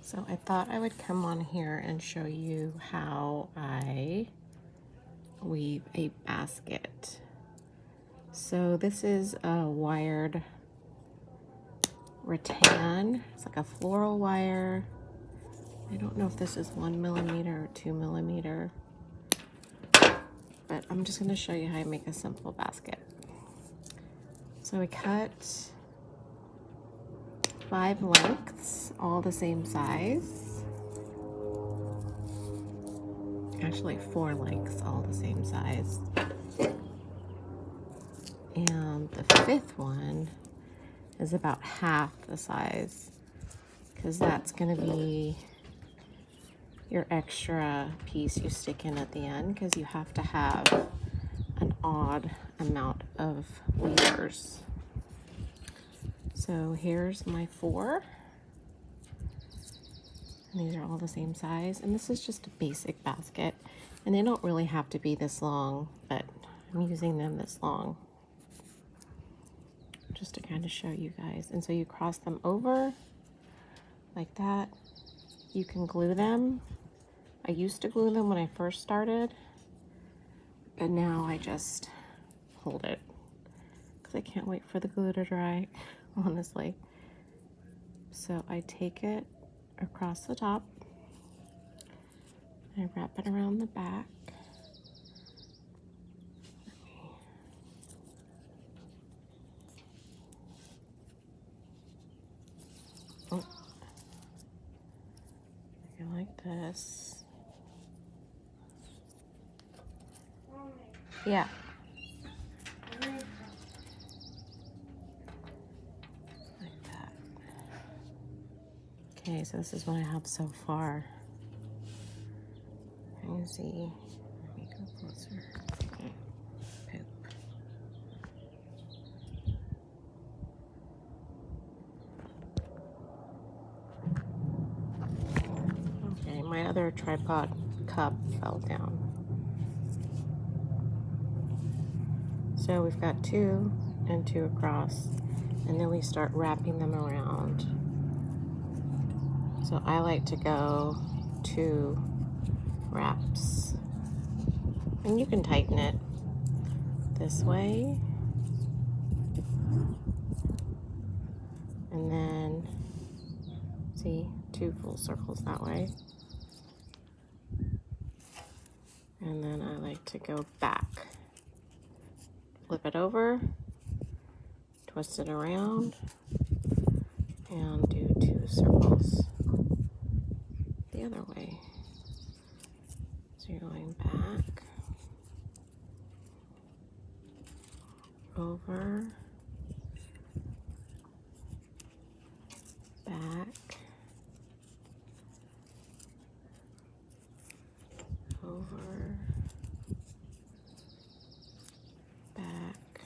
So I thought I would come on here and show you how I weave a basket. So this is a wired rattan. It's like a floral wire. I don't know if this is 1 millimeter or 2 millimeter, but I'm just going to show you how I make a simple basket. So we cut 5 lengths, all the same size. Actually 4 lengths, all the same size. And the 5th one is about half the size, because that's going to be your extra piece you stick in at the end, because you have to have an odd amount of weavers. So here's my 4. And these are all the same size. And this is just a basic basket. And they don't really have to be this long, but I'm using them this long just to kind of show you guys. And so you cross them over like that. You can glue them. I used to glue them when I first started, but now I just hold it because I can't wait for the glue to dry, honestly. So I take it across the top, I wrap it around the back. Oh, like this. Yeah. Like that. Okay, so this is what I have so far. Can you see? Let me go closer. Okay. Poop. Okay, my other tripod cup fell down. So we've got 2 and 2 across, and then we start wrapping them around. So I like to go 2 wraps, and you can tighten it this way, and then see 2 full circles that way, and then I like to go back, flip it over, twist it around, and do 2 circles the other way. So you're going back, over, back, over, back,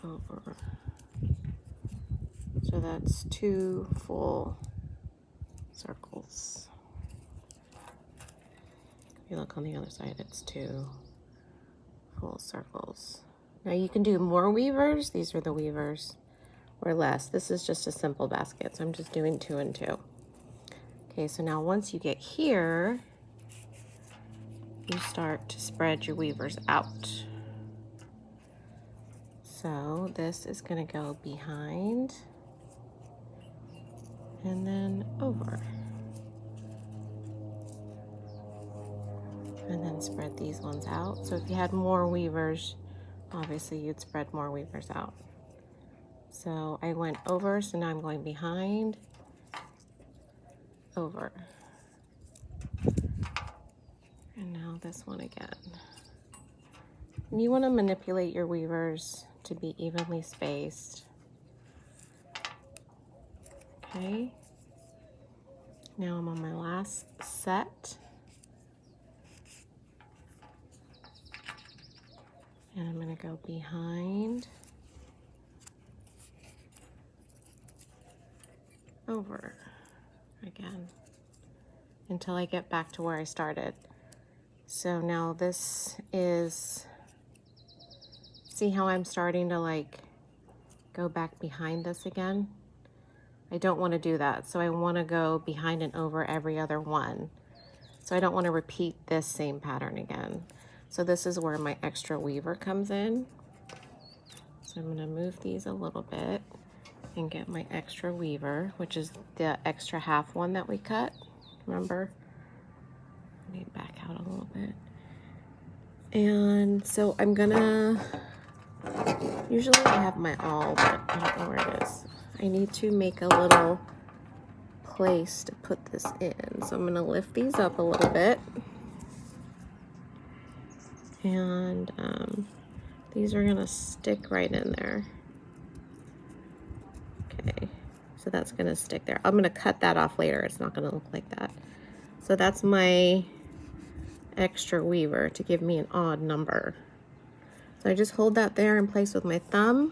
over. So that's 2 full circles. If you look on the other side, it's 2 full circles. Now you can do more weavers. These are the weavers, or less. This is just a simple basket, so I'm just doing 2 and 2. Okay, so now once you get here, you start to spread your weavers out. So this is going to go behind and then over. And then spread these ones out. So if you had more weavers, obviously you'd spread more weavers out. So I went over, so now I'm going behind, over. And now this one again. And you want to manipulate your weavers to be evenly spaced. Okay. Now I'm on my last set. And I'm going to go behind, over again, until I get back to where I started. So now this is, see how I'm starting to like go back behind this again? I don't want to do that. So I want to go behind and over every other one. So I don't want to repeat this same pattern again. So this is where my extra weaver comes in. So I'm going to move these a little bit and get my extra weaver, which is the extra half one that we cut. Remember? I need to back out a little bit. And so I'm gonna, usually I have my awl, but I don't know where it is. I need to make a little place to put this in. So I'm gonna lift these up a little bit. And these are gonna stick right in there. Okay, so that's gonna stick there. I'm gonna cut that off later. It's not gonna look like that. So that's my extra weaver to give me an odd number. So I just hold that there in place with my thumb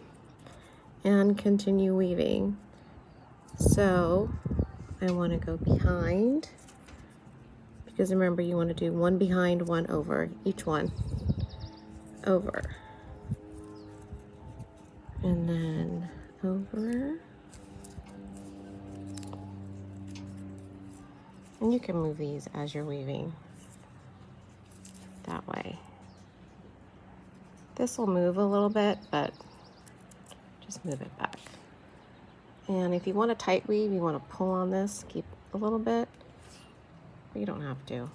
and continue weaving. So I want to go behind, because remember you want to do one behind, one over, each one over, and then over, and you can move these as you're weaving that way. This will move a little bit, but just move it back. And if you want to tight weave, you want to pull on this, keep a little bit, but you don't have to.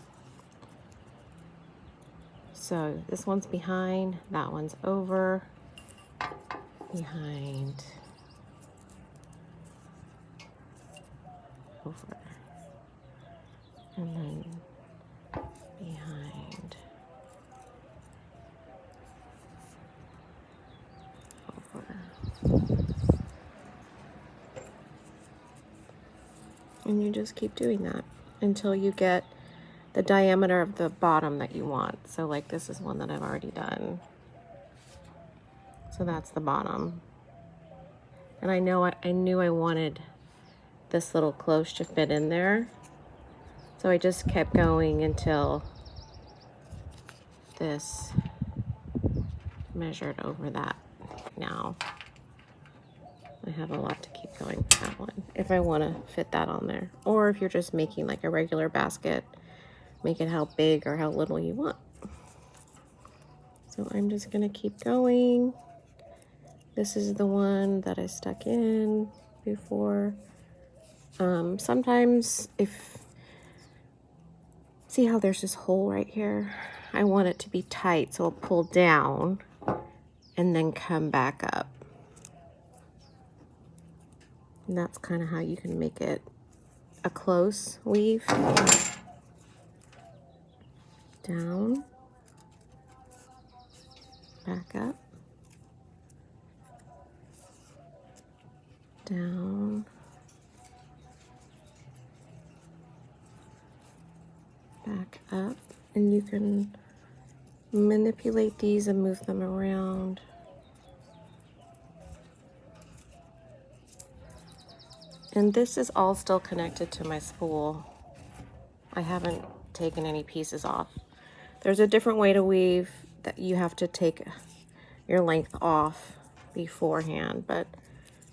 So this one's behind, that one's over, behind, over, and then behind, over. And you just keep doing that until you get the diameter of the bottom that you want. So like this is one that I've already done. So that's the bottom. And I knew I wanted this little cloche to fit in there. So I just kept going until this measured over that. Now I have a lot to keep going with that one if I want to fit that on there. Or if you're just making like a regular basket, make it how big or how little you want. So I'm just gonna keep going. This is the one that I stuck in before. Sometimes see how there's this hole right here? I want it to be tight, so I'll pull down and then come back up. And that's kind of how you can make it a close weave. Down, back up, down, back up, and you can manipulate these and move them around. And this is all still connected to my spool. I haven't taken any pieces off. There's a different way to weave that you have to take your length off beforehand, but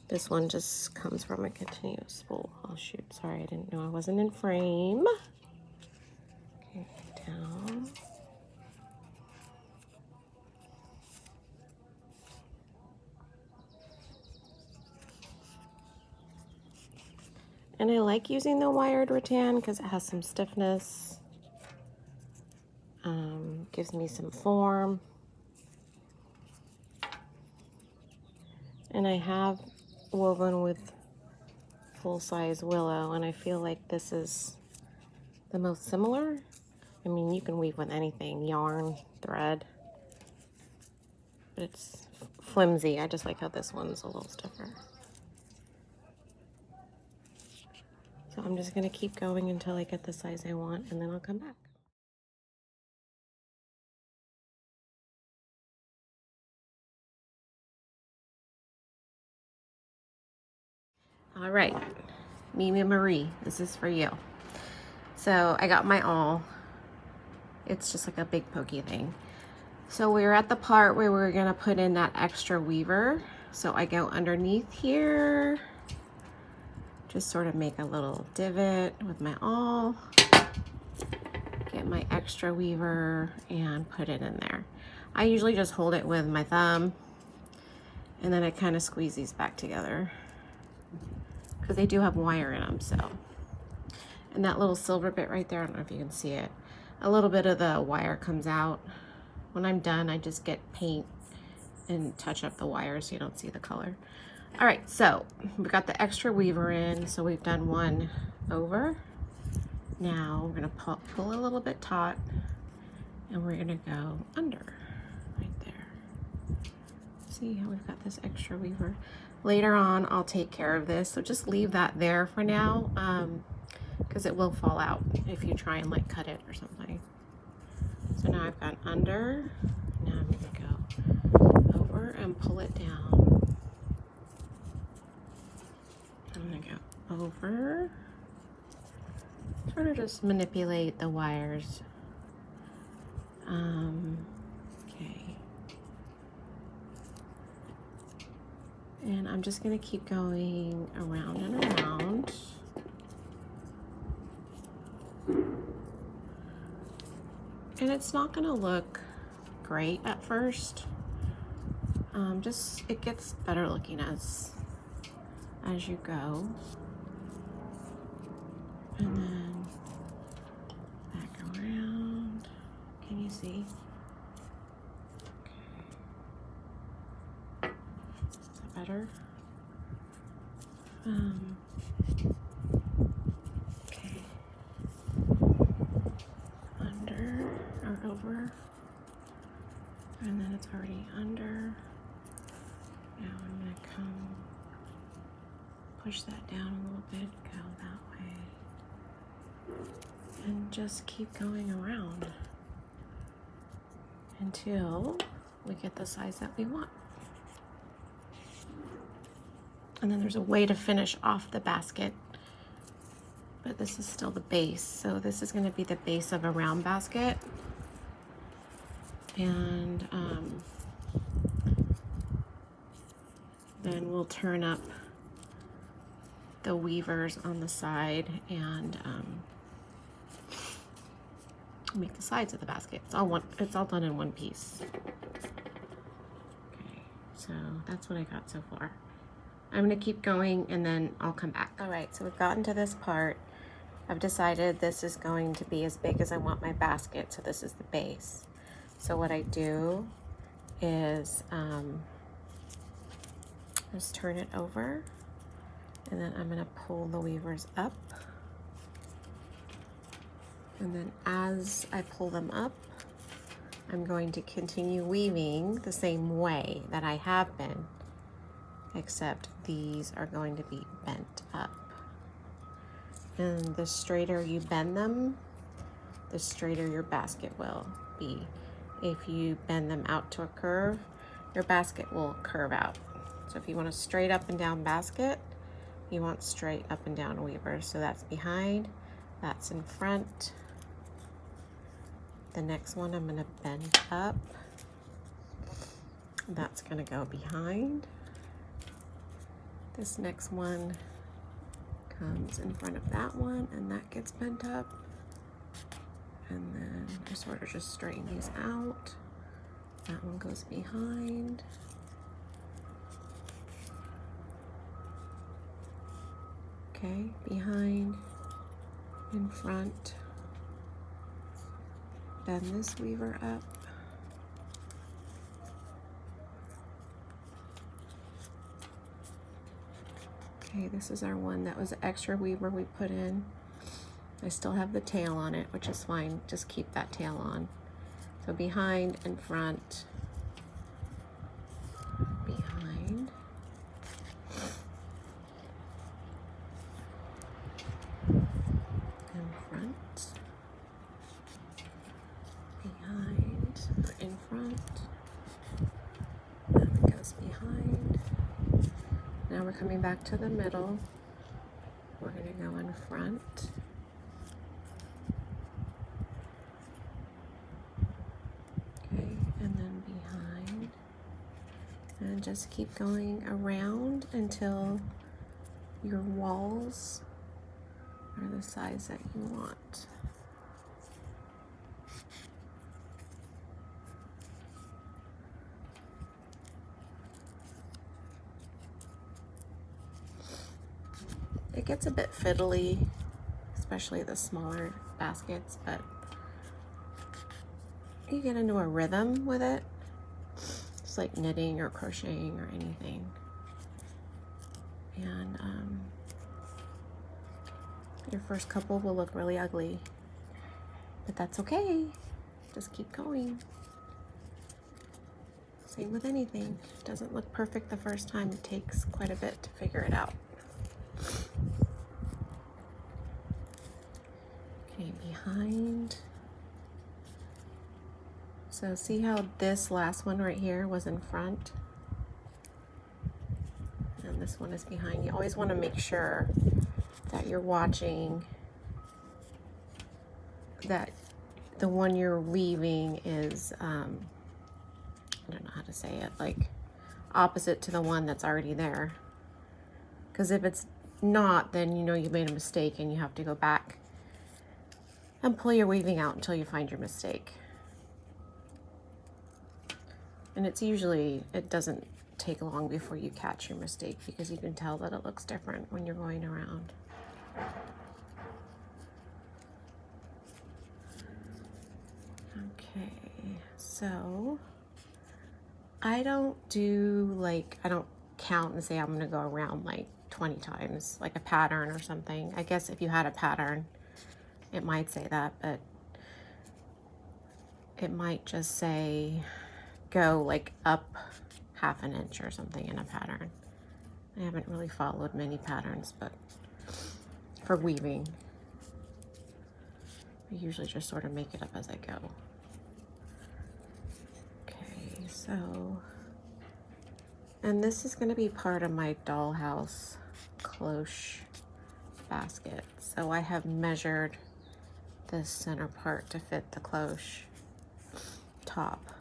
this one just comes from a continuous spool. Oh shoot, sorry, I didn't know I wasn't in frame. Okay, down. And I like using the wired rattan because it has some stiffness. Gives me some form. And I have woven with full-size willow, and I feel like this is the most similar. I mean, you can weave with anything, yarn, thread, but it's flimsy. I just like how this one's a little stiffer. So I'm just gonna keep going until I get the size I want, and then I'll come back. All right, Mimi Marie, this is for you. So I got my awl. It's just like a big pokey thing. So we're at the part where we're gonna put in that extra weaver. So I go underneath here, just sort of make a little divot with my awl, get my extra weaver and put it in there. I usually just hold it with my thumb and then I kind of squeeze these back together because they do have wire in them. So, and that little silver bit right there, I don't know if you can see it, a little bit of the wire comes out. When I'm done, I just get paint and touch up the wire so you don't see the color. All right, so we got the extra weaver in, so we've done one over. Now we're gonna pull a little bit taut and we're gonna go under right there. See how we've got this extra weaver? Later on, I'll take care of this, so just leave that there for now, because it will fall out if you try and like cut it or something. So now I've got under, now I'm gonna go over and pull it down. I'm gonna go over, sort of just manipulate the wires. Okay. And I'm just gonna keep going around and around. And it's not gonna look great at first. Just, it gets better looking as you go. And then back around. Can you see? Okay. Is that better? Okay. Under or over. And then it's already under. Now I'm gonna come push that down a little bit, go that way, and just keep going around until we get the size that we want. And then there's a way to finish off the basket, but this is still the base. So this is going to be the base of a round basket. And then we'll turn up the weavers on the side and make the sides of the basket. It's all done in one piece. Okay, so that's what I got so far. I'm gonna keep going and then I'll come back. All right, so we've gotten to this part. I've decided this is going to be as big as I want my basket, so this is the base. So what I do is just turn it over, and then I'm gonna pull the weavers up. And then as I pull them up, I'm going to continue weaving the same way that I have been, except these are going to be bent up. And the straighter you bend them, the straighter your basket will be. If you bend them out to a curve, your basket will curve out. So if you want a straight up and down basket, you want straight up and down weavers. So that's behind, that's in front. The next one I'm gonna bend up. That's gonna go behind. This next one comes in front of that one, and that gets bent up. And then I sort of just straighten these out. That one goes behind. Okay, behind, in front. Bend this weaver up. Okay, this is our one that was the extra weaver we put in. I still have the tail on it, which is fine. Just keep that tail on. So behind and front. Behind. And front. Behind or in front. That goes behind. Now we're coming back to the middle. We're going to go in front. And just keep going around until your walls are the size that you want. It gets a bit fiddly, especially the smaller baskets, but you get into a rhythm with it. It's like knitting or crocheting or anything. And your first couple will look really ugly, but that's okay. Just keep going. Same with anything. It doesn't look perfect the first time. It takes quite a bit to figure it out. Okay, behind. So see how this last one right here was in front? And this one is behind. You always want to make sure that you're watching that the one you're weaving is, I don't know how to say it, like opposite to the one that's already there. Because if it's not, then you know you made a mistake and you have to go back and pull your weaving out until you find your mistake. And it's usually, it doesn't take long before you catch your mistake because you can tell that it looks different when you're going around. Okay, so I don't do like, I don't count and say I'm gonna go around like 20 times, like a pattern or something. I guess if you had a pattern, it might say that, but it might just say go like up half an inch or something in a pattern. I haven't really followed many patterns, but for weaving, I usually just sort of make it up as I go. Okay, so, and this is gonna be part of my Dollhouse cloche basket. So I have measured this center part to fit the cloche top,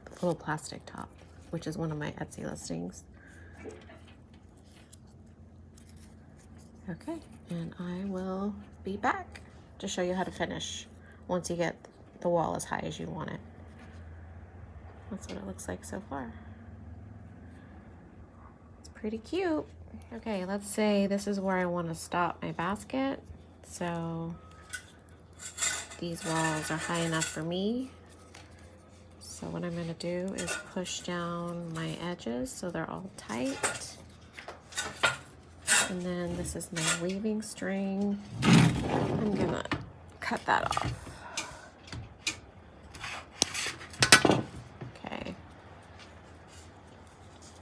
the little plastic top, which is one of my Etsy listings. Okay, and I will be back to show you how to finish once you get the wall as high as you want it. That's what it looks like so far. It's pretty cute. Okay, let's say this is where I want to stop my basket. So these walls are high enough for me. So what I'm going to do is push down my edges so they're all tight. And then this is my weaving string. I'm going to cut that off. Okay.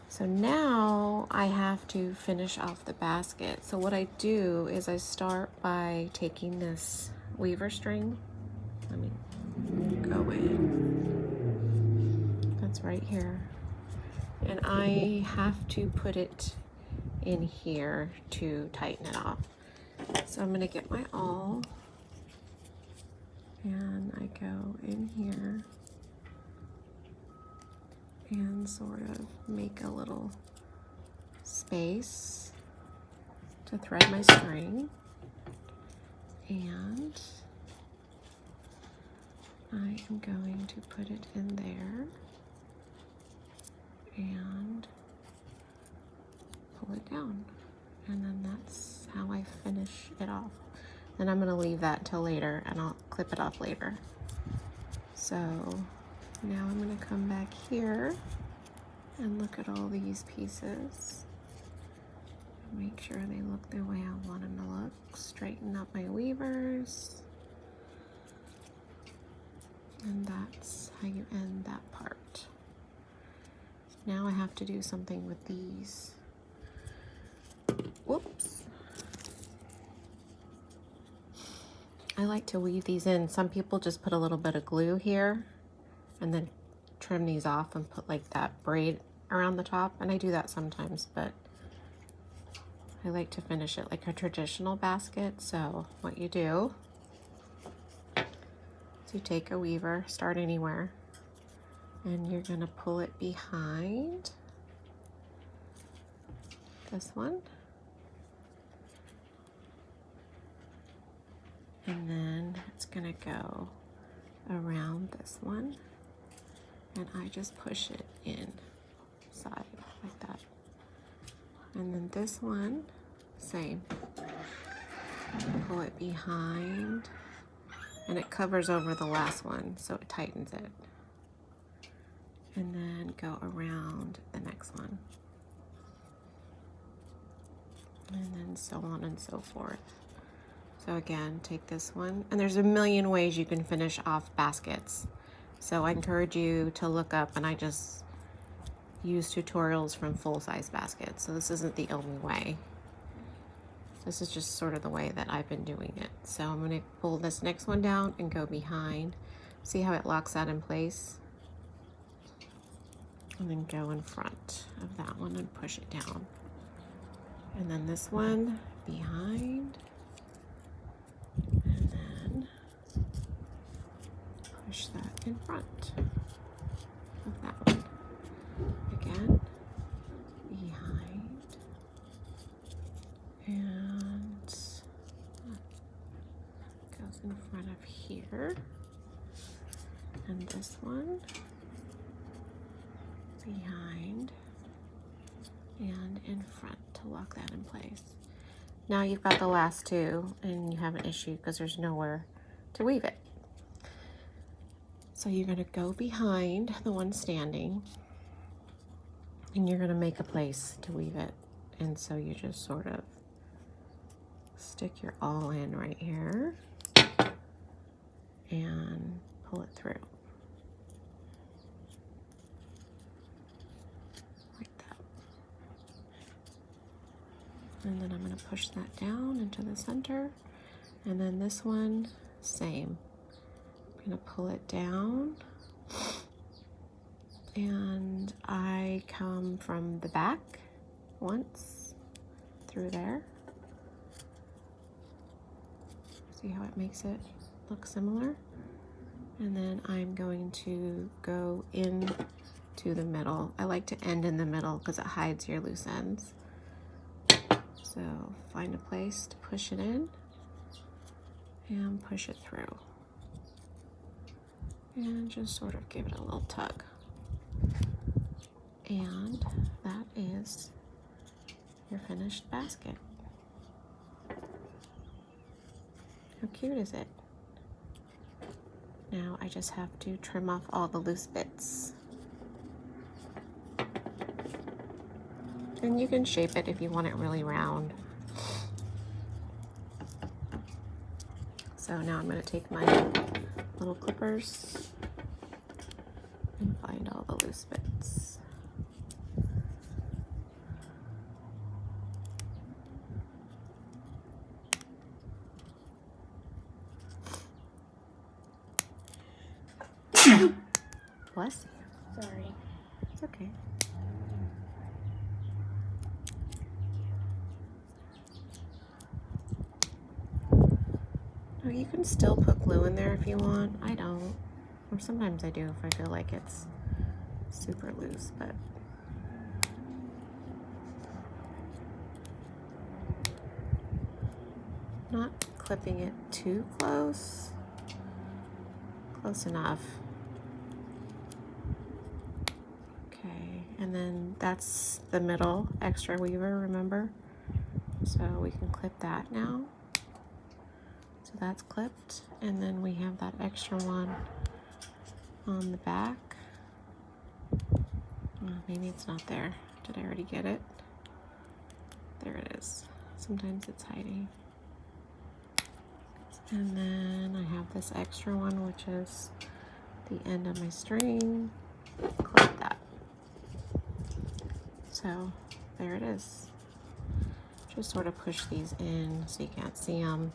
So now I have to finish off the basket. So what I do is I start by taking this weaver string. Let me go in. That's right here. And I have to put it in here to tighten it off. So I'm gonna get my awl and I go in here and sort of make a little space to thread my string, and I am going to put it in there and pull it down, and then that's how I finish it off. Then I'm going to leave that till later and I'll clip it off later. So now I'm going to come back here and look at all these pieces. Make sure they look the way I want them to look. Straighten up my weavers. And that's how you end that part. Now I have to do something with these. Whoops. I like to weave these in. Some people just put a little bit of glue here and then trim these off and put like that braid around the top. And I do that sometimes, but I like to finish it like a traditional basket. So what you do is you take a weaver, start anywhere, and you're gonna pull it behind. this one. And then it's gonna go around this one. And I just push it inside like that. And then this one, same. Pull it behind. And it covers over the last one, so it tightens it. And then go around the next one. And then so on and so forth. So again, take this one, and there's a million ways you can finish off baskets. So I encourage you to look up, and I just use tutorials from full-size baskets. So this isn't the only way. This is just sort of the way that I've been doing it. So I'm gonna pull this next one down and go behind. See how it locks that in place? And then go in front of that one and push it down. And then this one behind. And then push that in front of that one. Again, behind. And goes in front of here. And this one behind and in front to lock that in place. Now you've got the last two and you have an issue because there's nowhere to weave it. So you're going to go behind the one standing and you're going to make a place to weave it. And so you just sort of stick your awl in right here and pull it through. And then I'm going to push that down into the center. And then this one, same. I'm going to pull it down. And I come from the back once through there. See how it makes it look similar? And then I'm going to go in to the middle. I like to end in the middle because it hides your loose ends. So find a place to push it in and push it through. And just sort of give it a little tug. And that is your finished basket. How cute is it? Now I just have to trim off all the loose bits. And you can shape it if you want it really round. So now I'm going to take my little clippers and find all the loose bits. Bless you. Sorry. It's okay. Oh, you can still put glue in there if you want. I don't. Or sometimes I do if I feel like it's super loose, but not clipping it too close. Close enough. Okay, and then that's the middle extra weaver, remember? So we can clip that now. So that's clipped, and then we have that extra one on the back. Oh, maybe it's not there. Did I already get it? There it is. Sometimes it's hiding. And then I have this extra one, which is the end of my string. Clip that. So there it is. Just sort of push these in so you can't see them.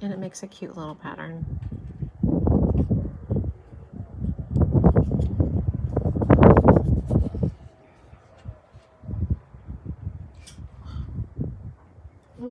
And it makes a cute little pattern.